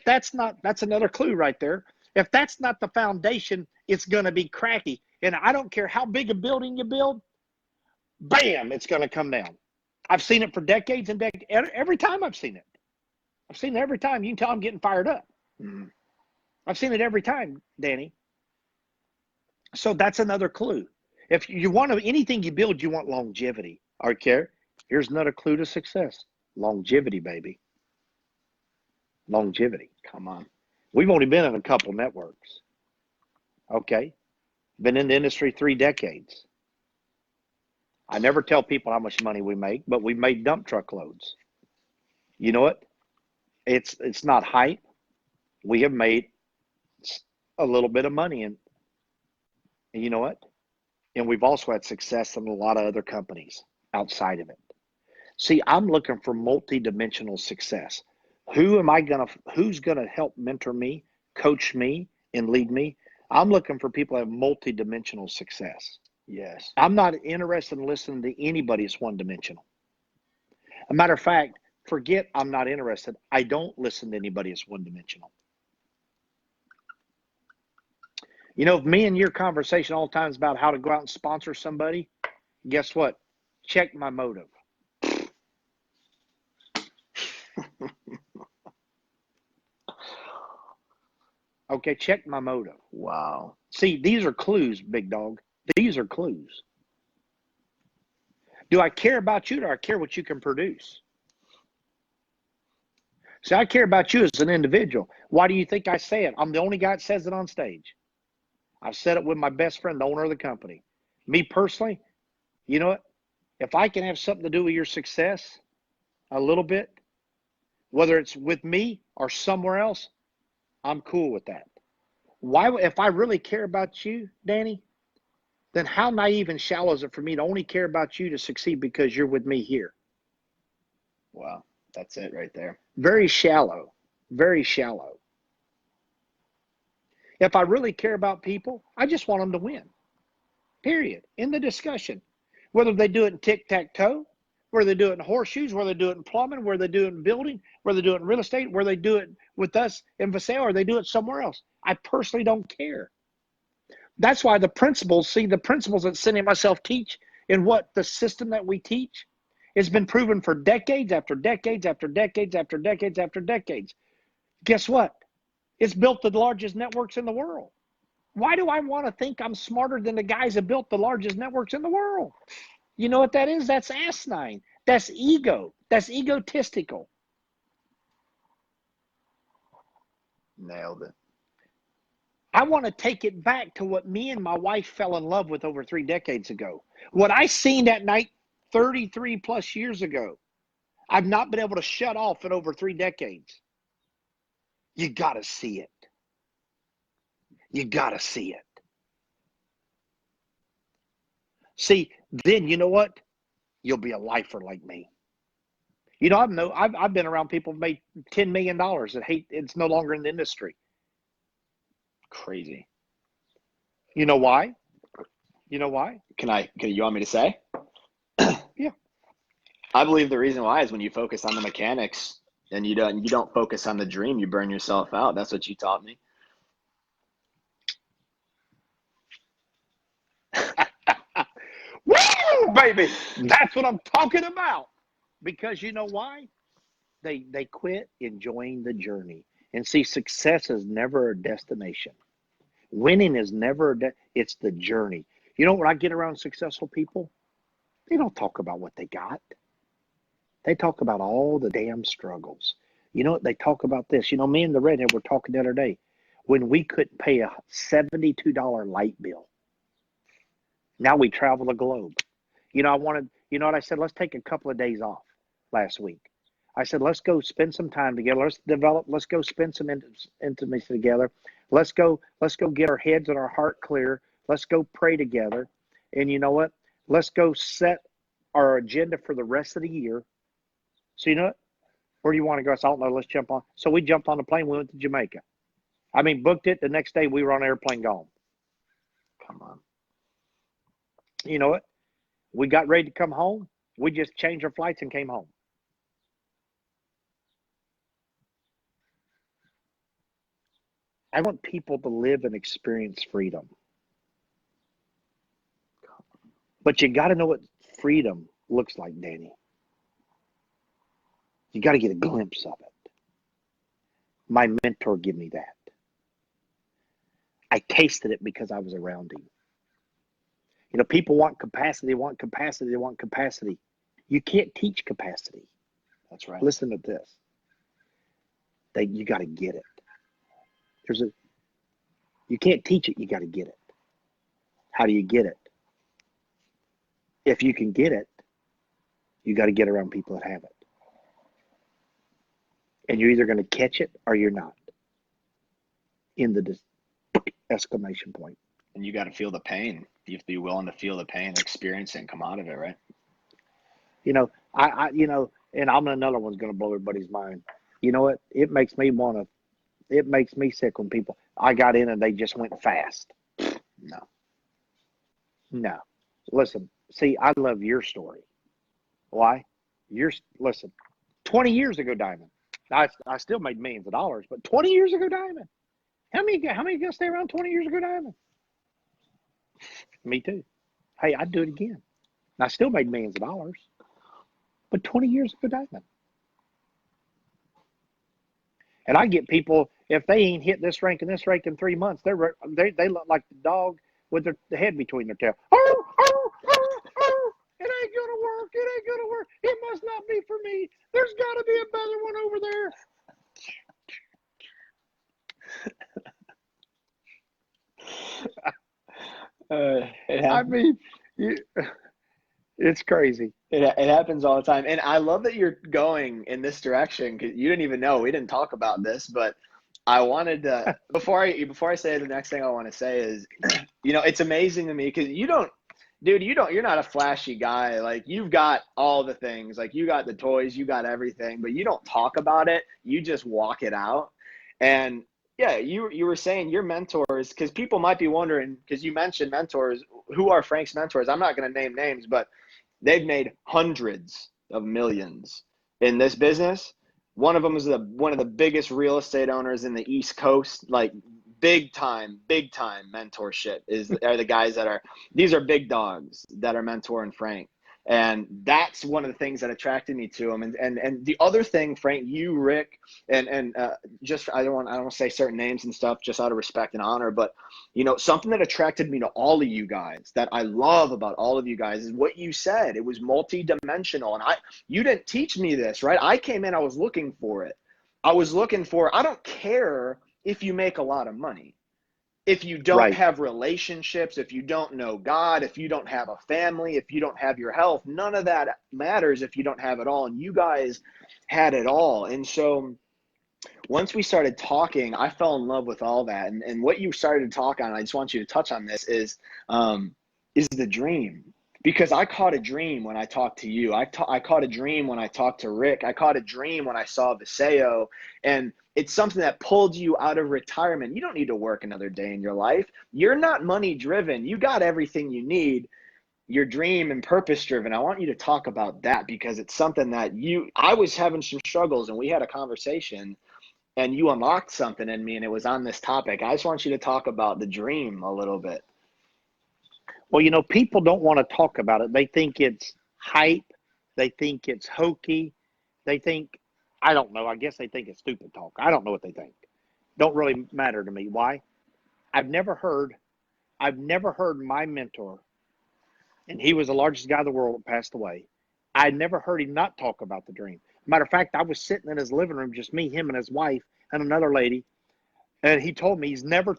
that's another clue right there. If that's not the foundation, it's going to be cracky. And I don't care how big a building you build, bam, it's going to come down. I've seen it for decades and decades. Every time I've seen it. I've seen it every time. You can tell I'm getting fired up. I've seen it every time, Danny. So that's another clue. If you want anything you build, you want longevity. Okay, here's another clue to success. Longevity, baby. Longevity. Come on. We've only been in a couple networks. Okay. Been in the industry 3 decades. I never tell people how much money we make, but we made dump truck loads. You know what? It's not hype. We have made a little bit of money, and you know what? And we've also had success in a lot of other companies outside of it. See, I'm looking for multi-dimensional success. Who's gonna help mentor me, coach me, and lead me? I'm looking for people that have multi-dimensional success. Yes. I'm not interested in listening to anybody that's one-dimensional. As a matter of fact, forget I'm not interested. I don't listen to anybody that's one-dimensional. You know, me and your conversation all the time is about how to go out and sponsor somebody. Guess what? Check my motive. Okay, check my motive. Wow. See, these are clues, big dog. These are clues. Do I care about you, or do I care what you can produce? See, I care about you as an individual. Why do you think I say it? I'm the only guy that says it on stage. I've said it with my best friend, the owner of the company. Me personally, you know what? If I can have something to do with your success a little bit, whether it's with me or somewhere else, I'm cool with that. Why, if I really care about you, Danny, then how naive and shallow is it for me to only care about you to succeed because you're with me here? Wow. That's it right there. Very shallow. Very shallow. If I really care about people, I just want them to win. Period. In the discussion. Whether they do it in tic-tac-toe, whether they do it in horseshoes, whether they do it in plumbing, whether they do it in building, whether they do it in real estate, whether they do it with us in Vaseo, or they do it somewhere else. I personally don't care. That's why the principles that Cindy and myself teach, and what the system that we teach has been proven for decades after decades after decades after decades after decades. Guess what? It's built the largest networks in the world. Why do I want to think I'm smarter than the guys that built the largest networks in the world? You know what that is? That's asinine. That's ego. That's egotistical. Nailed it. I want to take it back to what me and my wife fell in love with over 3 decades ago. What I seen that night 33 plus years ago, I've not been able to shut off in over 3 decades. You got to see it. You got to see it. See, then you know what? You'll be a lifer like me. You know, I've been around people who made $10 million that hate it's no longer in the industry. Crazy. You know why? You know why? You want me to say? Yeah. I believe the reason why is when you focus on the mechanics and you don't focus on the dream, you burn yourself out. That's what you taught me. Woo, baby! That's what I'm talking about. Because you know why? They quit enjoying the journey. And see, success is never a destination. Winning is never it's the journey. You know, when I get around successful people, they don't talk about what they got. They talk about all the damn struggles. You know what? They talk about this. You know, me and the redhead were talking the other day when we couldn't pay a $72 light bill. Now we travel the globe. You know, you know what I said? Let's take a couple of days off last week. I said, let's go spend some time together. Let's go spend some intimacy together. Let's go get our heads and our heart clear. Let's go pray together. And you know what? Let's go set our agenda for the rest of the year. So you know what? Where do you want to go? I said, I don't know. Let's jump on. So we jumped on the plane. We went to Jamaica. I mean, booked it. The next day we were on an airplane gone. Come on. You know what? We got ready to come home. We just changed our flights and came home. I want people to live and experience freedom. But you got to know what freedom looks like, Danny. You got to get a glimpse of it. My mentor gave me that. I tasted it because I was around him. You know, people want capacity, want capacity, they want capacity. You can't teach capacity. That's right. Listen to this. You got to get it. You can't teach it, you got to get it. How do you get it? If you can get it, you got to get around people that have it. And you're either going to catch it or you're not. In the exclamation point. And you got to feel the pain. You have to be willing to feel the pain, experience it, and come out of it, right? You know, and another one's going to blow everybody's mind. You know what? It makes me sick when people, I got in and they just went fast. No. Listen, see, I love your story. Why? Listen, 20 years ago, Diamond, I still made millions of dollars, but 20 years ago, Diamond, how many gonna stay around 20 years ago, Diamond? Me too. Hey, I'd do it again. And I still made millions of dollars, but 20 years ago, Diamond. And I get people, if they ain't hit this rank in 3 months, they look like the dog with their head between their tail. Oh, oh, oh, oh. It ain't gonna work. It ain't gonna work. It must not be for me. There's got to be a better one over there. I mean, it's crazy. It happens all the time. And I love that you're going in this direction because you didn't even know. We didn't talk about this, but I wanted to, before I say the next thing I want to say is, you know, it's amazing to me because you're not a flashy guy. Like, you've got all the things, like you got the toys, you got everything, but you don't talk about it. You just walk it out. And yeah, you were saying your mentors, because people might be wondering, because you mentioned mentors. Who are Frank's mentors? I'm not going to name names, but they've made hundreds of millions in this business. One of them is one of the biggest real estate owners in the East Coast, like big time mentorship are the guys these are big dogs that are mentoring Frank. And that's one of the things that attracted me to him. And the other thing, Frank, you, Rick, and just, I don't want to say certain names and stuff just out of respect and honor, but, you know, something that attracted me to all of you guys that I love about all of you guys is what you said. It was multi-dimensional. And you didn't teach me this, right? I came in, I was looking for it. I don't care if you make a lot of money. If you don't have relationships, if you don't know God, if you don't have a family, if you don't have your health, none of that matters if you don't have it all. And you guys had it all. And so once we started talking, I fell in love with all that. And what you started to talk on, I just want you to touch on this, is the dream. Because I caught a dream when I talked to you. I caught a dream when I talked to Rick. I caught a dream when I saw Viseo. And it's something that pulled you out of retirement. You don't need to work another day in your life. You're not money driven. You got everything you need. You're dream and purpose driven. I want you to talk about that because it's something that I was having some struggles and we had a conversation and you unlocked something in me and it was on this topic. I just want you to talk about the dream a little bit. Well, you know, people don't want to talk about it. They think it's hype. They think it's hokey. They think, I don't know. I guess they think it's stupid talk. I don't know what they think. Don't really matter to me. Why? I've never heard my mentor, and he was the largest guy in the world that passed away. I never heard him not talk about the dream. Matter of fact, I was sitting in his living room, just me, him, and his wife, and another lady, and he told me he's never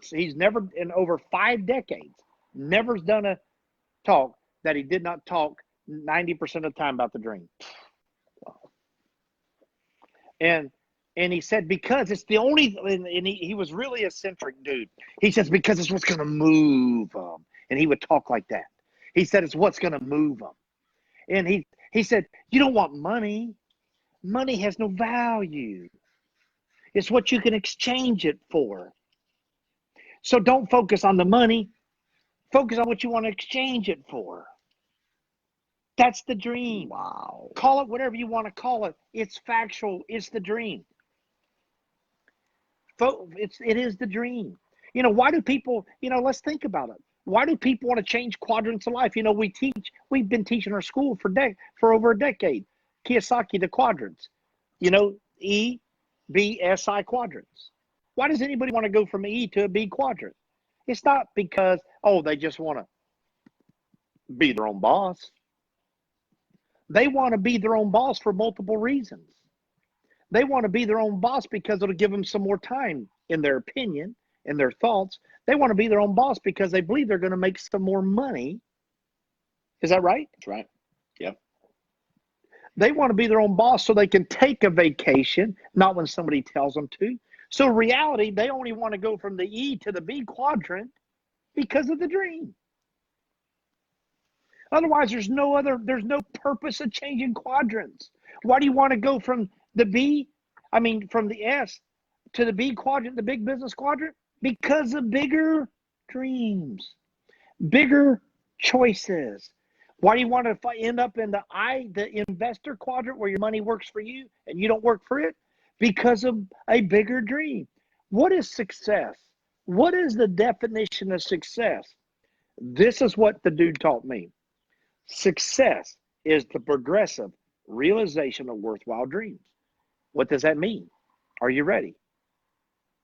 in over 5 decades, never done a talk that he did not talk 90% of the time about the dream. And he said, because it's the only, and he was really a eccentric dude. He says, because it's what's going to move them. And he would talk like that. He said, it's what's going to move them. And he said, you don't want money. Money has no value. It's what you can exchange it for. So don't focus on the money. Focus on what you want to exchange it for. That's the dream. Wow. Call it whatever you want to call it. It's factual. It's the dream. It is the dream. Why do people, let's think about it. Why do people want to change quadrants of life? We've been teaching our school for over a decade. Kiyosaki, the quadrants. E, B, S, I quadrants. Why does anybody want to go from E to a B quadrant? It's not because, they just want to be their own boss. They want to be their own boss for multiple reasons. They want to be their own boss because it'll give them some more time, in their opinion, in their thoughts. They want to be their own boss because they believe they're going to make some more money. Is that right? That's right. Yep. They want to be their own boss so they can take a vacation, not when somebody tells them to. So in reality, they only want to go from the E to the B quadrant because of the dream. Otherwise, there's no purpose of changing quadrants. Why do you want to go from from the S to the B quadrant, the big business quadrant? Because of bigger dreams, bigger choices. Why do you want to end up in the investor quadrant where your money works for you and you don't work for it? Because of a bigger dream. What is success? What is the definition of success? This is what the dude taught me. Success is the progressive realization of worthwhile dreams. What does that mean? Are you ready?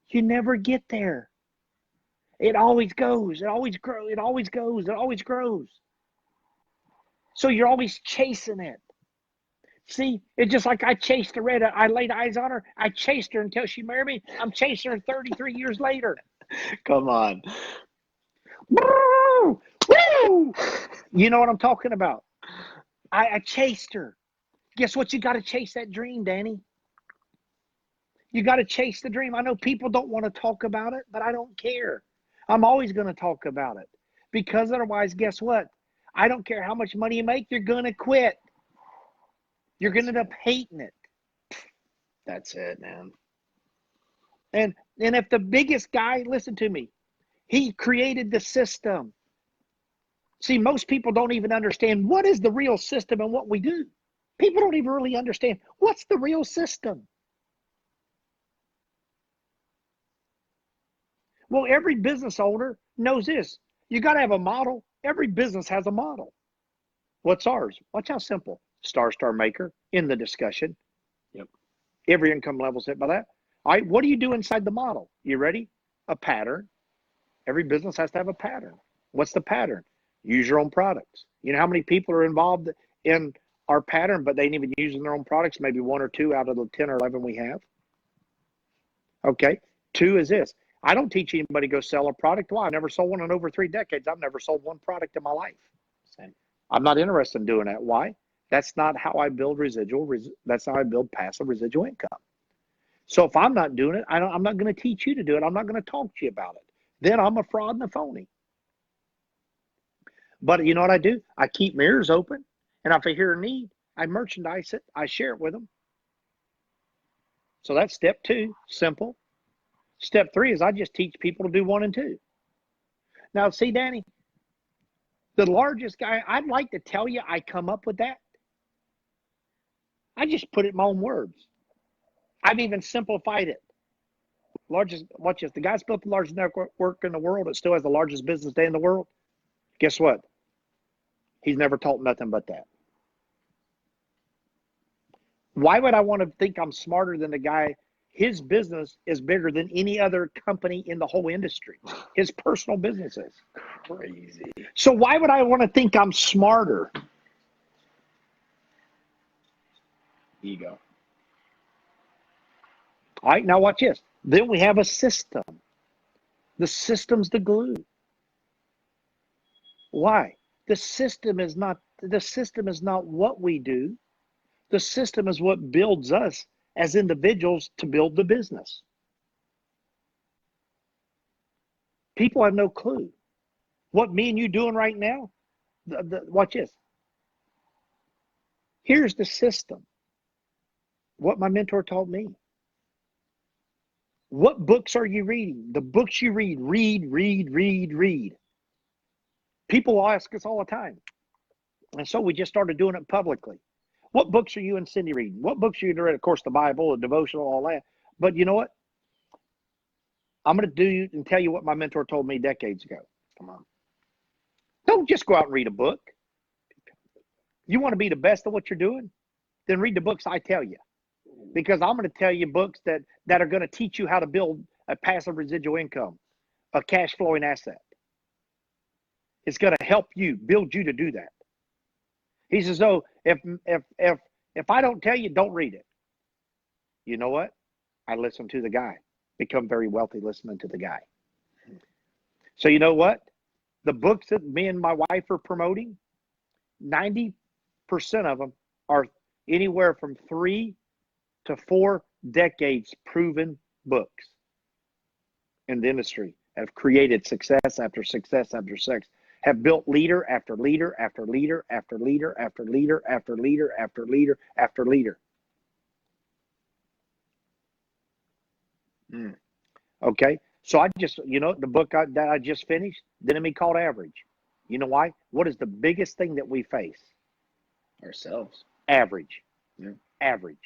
You never get there. It always goes. It always grows. It always goes. It always grows. So you're always chasing it. See, it's just like I chased Loretta. I laid eyes on her. I chased her until she married me. I'm chasing her 33 years later. Come on. Woo! Woo! You know what I'm talking about. I chased her. Guess what? You got to chase that dream, Danny. You got to chase the dream. I know people don't want to talk about it, but I don't care. I'm always going to talk about it. Because otherwise, guess what? I don't care how much money you make, you're going to quit. You're going to end up hating it. That's it, man. And if the biggest guy, listen to me, he created the system. See, most people don't even understand what is the real system and what we do. People don't even really understand what's the real system. Well, every business owner knows this. You got to have a model. Every business has a model. What's ours? Watch how simple. Star maker in the discussion. Yep. Every income level set by that. All right, what do you do inside the model? You ready? A pattern. Every business has to have a pattern. What's the pattern? Use your own products. You know how many people are involved in our pattern, but they ain't even using their own products? Maybe 1 or 2 out of the 10 or 11 we have. Okay. 2 is this. I don't teach anybody to go sell a product. Why? I never sold one in over 3 decades. I've never sold one product in my life. Same. I'm not interested in doing that. Why? That's not how I build that's how I build passive residual income. So if I'm not doing it, I'm not going to teach you to do it. I'm not going to talk to you about it. Then I'm a fraud and a phony. But you know what I do? I keep mirrors open. And if I hear a need, I merchandise it. I share it with them. So that's step 2, simple. Step 3 is I just teach people to do 1 and 2. Now, see, Danny, the largest guy, I'd like to tell you I come up with that. I just put it in my own words. I've even simplified it. Watch this. The guy's built the largest network in the world. It still has the largest business day in the world. Guess what? He's never taught nothing but that. Why would I want to think I'm smarter than the guy? His business is bigger than any other company in the whole industry. His personal business is. Crazy. So why would I want to think I'm smarter? Ego. All right, now watch this. Then we have a system. The system's the glue. Why? The system is not what we do. The system is what builds us as individuals to build the business. People have no clue. What me and you doing right now, watch this. Here's the system. What my mentor taught me. What books are you reading? The books you read. Read. People will ask us all the time. And so we just started doing it publicly. What books are you and Cindy reading? What books are you reading? Of course, the Bible, the devotional, all that. But you know what? I'm going to do you and tell you what my mentor told me decades ago. Come on. Don't just go out and read a book. You want to be the best of what you're doing? Then read the books I tell you. Because I'm going to tell you books that are going to teach you how to build a passive residual income, a cash flowing asset. It's going to help you, build you to do that. He says, "Oh, if I don't tell you, don't read it." You know what? I listen to the guy. Become very wealthy listening to the guy. So you know what? The books that me and my wife are promoting, 90% of them are anywhere from 3 to 4 decades proven books in the industry, have created success after success after success, have built leader after leader after leader after leader after leader after leader after leader after leader. Okay, so I just, the book that I just finished, The Enemy Called Average. You know why? What is the biggest thing that we face? Ourselves. Average. Yeah. Average.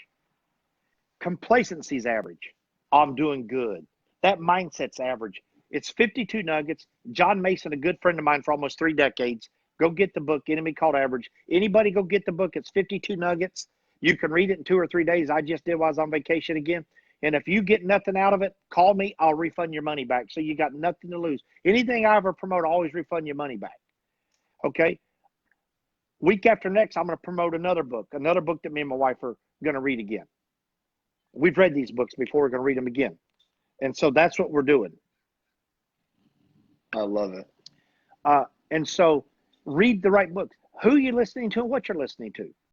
Complacency's average. I'm doing good. That mindset's average. It's 52 nuggets. John Mason, a good friend of mine for almost 3 decades. Go get the book, Enemy Called Average. Anybody go get the book. It's 52 nuggets. You can read it in 2 or 3 days. I just did while I was on vacation again. And if you get nothing out of it, call me. I'll refund your money back. So you got nothing to lose. Anything I ever promote, I always refund your money back. Okay? Week after next, I'm going to promote another book that me and my wife are going to read again. We've read these books before. We're going to read them again. And so that's what we're doing. I love it. And so read the right books. Who you're listening to and what you're listening to.